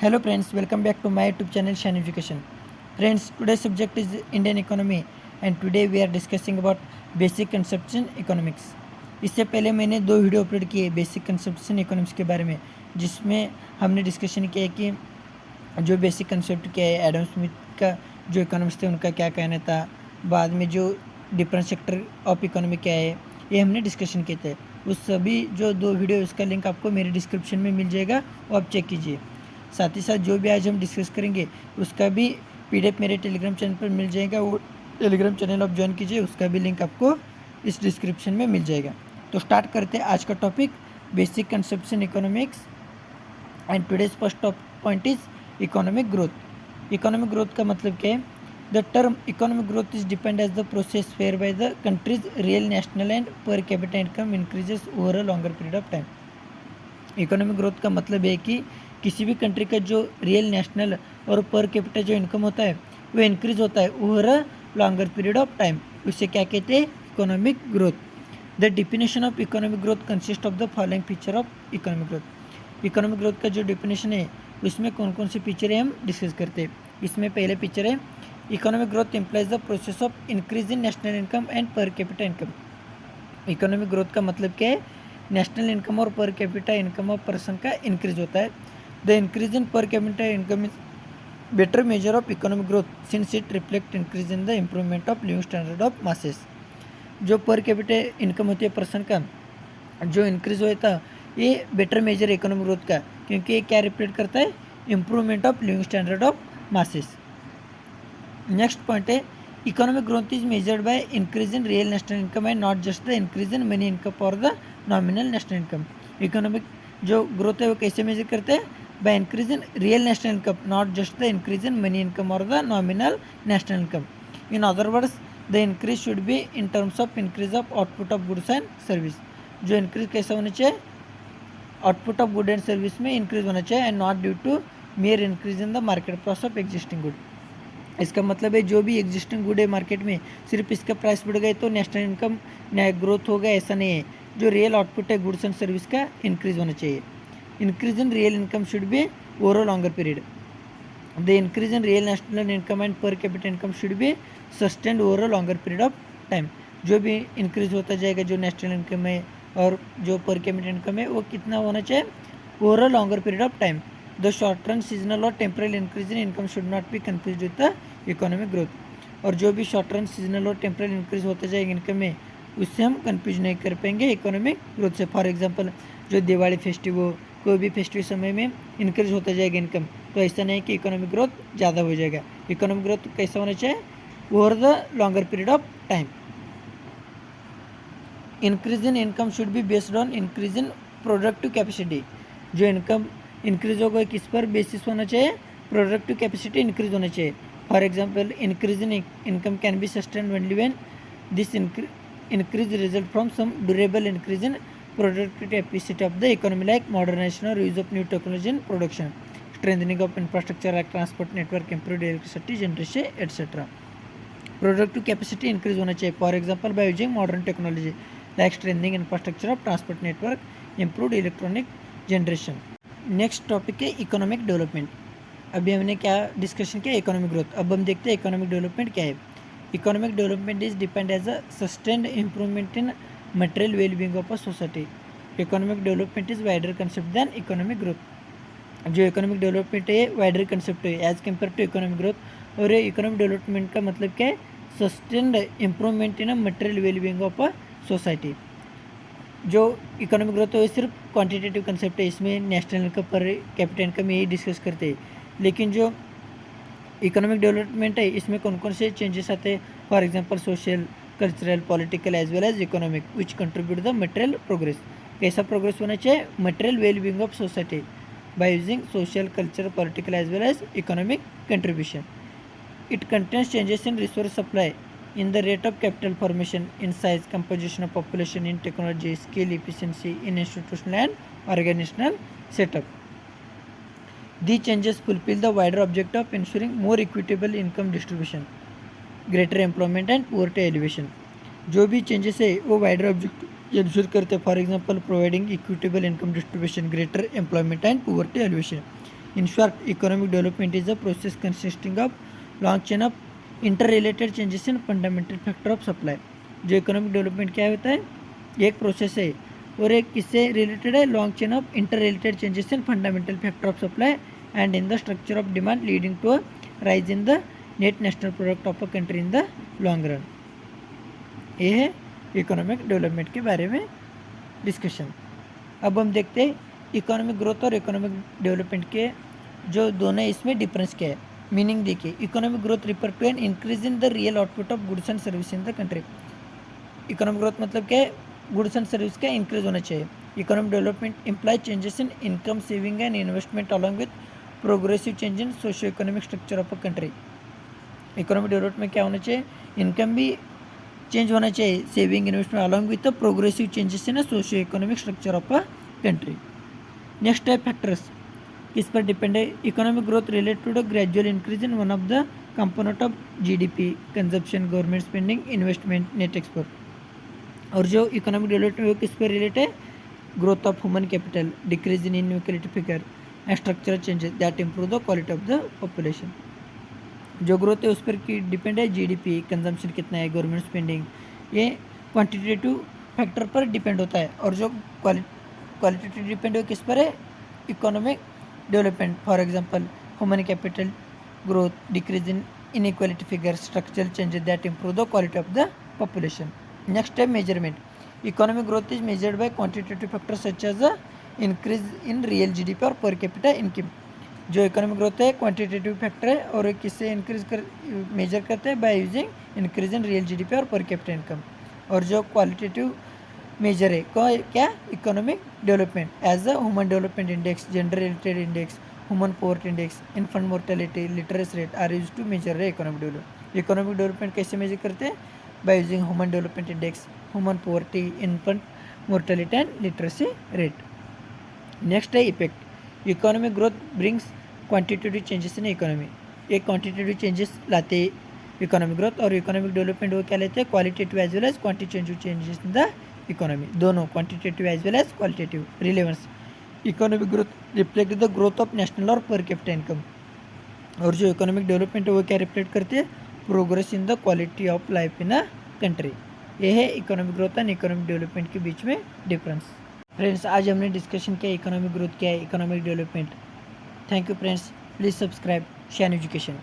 Hello friends, welcome back to my YouTube channel Shine Education. Friends, today's subject is Indian economy and today we are discussing about basic concepts in economics. इससे पहले मैंने दो video upload किए basic concepts in economics के बारे में, जिसमें हमने डिस्कशन किया है कि जो बेसिक कंसेप्ट क्या है, एडम स्मिथ का जो इकोनॉमिक्स थे उनका क्या कहना था, बाद में जो डिफरेंट सेक्टर ऑफ इकोनॉमी क्या है, ये हमने डिस्कशन किए थे। उस सभी जो दो वीडियो उसका लिंक आपको मेरे डिस्क्रिप्शन में मिल जाएगा, वो आप चेक कीजिए। साथ ही साथ जो भी आज हम डिस्कस करेंगे उसका भी पीडीएफ मेरे टेलीग्राम चैनल पर मिल जाएगा, वो टेलीग्राम चैनल आप ज्वाइन कीजिए, उसका भी लिंक आपको इस डिस्क्रिप्शन में मिल जाएगा। तो स्टार्ट करते हैं आज का topic, basic concepts in economics and today's first point is economic growth. Economic growth का मतलब क्या है? The term economic growth is depend as the process whereby the countries real national and per capita income increases over a longer period of time. Economic growth का मतलब है कि किसी भी कंट्री का जो रियल नेशनल और per capita जो इनकम होता है वो इंक्रीज होता है over a longer period of time. उसे क्या कहते हैं? Economic growth. The definition of economic growth consist of the following feature of economic growth. Economic growth का जो डिफिनेशन है उसमें कौन कौन से फीचर है हम डिस्कस करते हैं। इसमें पहले फीचर है economic growth implies the process of increase in national income and per capita income. Economic growth का मतलब क्या है? नेशनल इनकम और per capita income of person का इंक्रीज होता है। द इंक्रीज इन पर capita income is better measure of economic growth since it reflect increase in the improvement of living standard of masses. जो पर कैपिटा इनकम होती है person का जो इंक्रीज होता है, ये बेटर मेजर है इकोनॉमिक ग्रोथ का, क्योंकि ये क्या रिफ्लेक्ट करता है? Improvement of living standard of masses. Next point है economic growth is measured by increase in real national income and not just the increase in money income और the nominal national income. Economic जो growth है वो कैसे measure करते हैं? By increase in real national income, not just the increase in money income और the nominal national income. In other words the increase should be in terms of increase of output of goods and service. जो increase कैसा होना चाहिए? Output of good and service में increase होना चाहिए and not due to mere increase in the market price of existing good. इसका मतलब है जो भी एग्जिस्टिंग गुड है मार्केट में, सिर्फ इसका प्राइस बढ़ गए तो नेशनल इनकम ग्रोथ होगा, ऐसा नहीं है। जो रियल आउटपुट है गुड्स एंड सर्विस का इंक्रीज होना चाहिए। Increase in real income should be over a longer period. The increase in real national income and per capita income should be sustained over a longer period of time. जो भी increase होता जाएगा जो national income है और जो पर capita income है वो कितना होना चाहिए? Over a longer period of time. The short run seasonal और temporary increase in income should not be confuse with the economic growth. और जो भी शॉर्ट रन सीजनल और टेम्पररी इंक्रीज होता जाएगा इनकम में, उससे हम कंफ्यूज नहीं कर पाएंगे इकोनॉमिक ग्रोथ से। फॉर एग्जांपल जो दिवाली फेस्टिव हो, कोई भी फेस्टिव समय में इंक्रीज होता जाएगा इनकम, तो ऐसा नहीं कि इकोनॉमिक ग्रोथ ज़्यादा हो जाएगा। इकोनॉमिक ग्रोथ कैसा होना चाहिए? Over the longer period of time. Increase in income should be based on increase in productive capacity. जो इनकम इंक्रीज होगा किस पर बेसिस होना चाहिए? प्रोडक्टिव कैपेसिटी इंक्रीज होना चाहिए। For example increase in income can be sustained only when this increase result from some durable increase in productivity capacity of the economy like modernization or use of new technology in production, strengthening of infrastructure like transport network, improved electricity generation etc. Productive capacity increase होना चाहिए, for example by using modern technology like strengthening infrastructure of transport network, improved electronic generation. Next topic है economic development. अभी हमने क्या discussion किया? Economic growth. अब हम देखते हैं इकोनॉमिक डेवलपमेंट क्या है। Economic development is depend as a sustained improvement in material well being of a society. Economic development is wider concept than economic growth. जो इकोनॉमिक डेवलपमेंट है वाइडर कंसेप्ट है as compare to economic growth. और ये economic development का मतलब क्या है? Sustained improvement in a material well being of a society. जो इकोनॉमिक ग्रोथ है सिर्फ क्वांटिटेटिव कंसेप्ट है, इसमें national income per capital income यही डिस्कस करते हैं। लेकिन जो इकोनॉमिक डेवलपमेंट है इसमें कौन कौन से चेंजेस आते हैं? For example social, cultural, political as well as economic which contribute the material progress. कैसा प्रोग्रेस होना चाहिए? Material well being of society by using social, cultural, political as well as economic contribution. It contains changes in resource supply, in the rate of capital formation, in size, composition of population, in technology, skill, efficiency, in institutional and organizational setup. These changes fulfill the wider objective of ensuring more equitable income distribution, greater employment and poverty alleviation. जो भी changes है वो wider objective ensure करते हैं। For example providing equitable income distribution, greater employment and poverty elevation. In short, economic development is a process consisting of long chain of interrelated changes in fundamental factor of supply. जो economic development क्या होता है, ये एक process है और एक किससे रिलेटेड है, long chain of interrelated changes in fundamental factor of supply and in the structure of demand leading to a rise in the net national product of a country in the long run. ये है economic development के बारे में discussion. अब हम देखते हैं economic growth और इकोनॉमिक डेवलपमेंट के जो दोनों इसमें डिफरेंस क्या है. मीनिंग देखिए, economic growth refer to an increase in the real output of goods and service in the country. Economic growth मतलब क्या है, गुड्स एंड सर्विस का इंक्रीज होना चाहिए. Economic development imply changes in income, saving and investment along with progressive change in socio economic structure of a country. Economic development क्या होना चाहिए, income भी चेंज होना चाहिए, saving investment along with the progressive changes in socio economic structure of a country. Next है factors, किस पर depend है. Economic growth related to the gradual increase in one of the component of GDP, consumption, government spending, investment, net export. और जो economic development है किस पर relate है, growth of human capital, decrease in inequality figure and structural changes that improve the quality of the population. जो growth है उस पर डिपेंड है जीडीपी, कंजम्पशन कितना है, गवर्नमेंट स्पेंडिंग, ये क्वांटिटेटिव फैक्टर पर डिपेंड होता है. और जो क्वालिटेटिव डिपेंड है किस पर है, economic development. For example human capital growth, decrease in inequality figure, structural changes that improve the quality of the population. Next है measurement. Economic growth is measured by quantitative factor such as a increase in real GDP और per capita income. जो economic growth है quantitative factor है और किससे increase कर measure करते हैं, by using increase in real GDP और पर कैपिटा इनकम. और जो क्वालिटेटिव मेजर है क्या, economic development as a human development index, gender related index, human poverty index, infant mortality, literacy rate are use to measure economic development. Economic development कैसे measure करते हैं, by using human development index, human poverty, infant mortality and literacy rate. Next है effect. Economic growth brings quantitative changes in economy. ये quantitative changes लाते economic growth, और economic development वो क्या लेते हैं, qualitative as well as quantitative changes in the economy. दोनों quantitative as well as qualitative. Relevance, economic growth reflect the growth of national और per capita income. और जो इकोनॉमिक डेवलपमेंट है वो क्या रिफ्लेक्ट करती है, progress in the quality of life in a country. ये है economic growth and economic development के बीच में डिफरेंस. फ्रेंड्स, आज हमने डिस्कशन किया इकोनॉमिक ग्रोथ क्या है, economic development. Thank you friends, please subscribe shine education.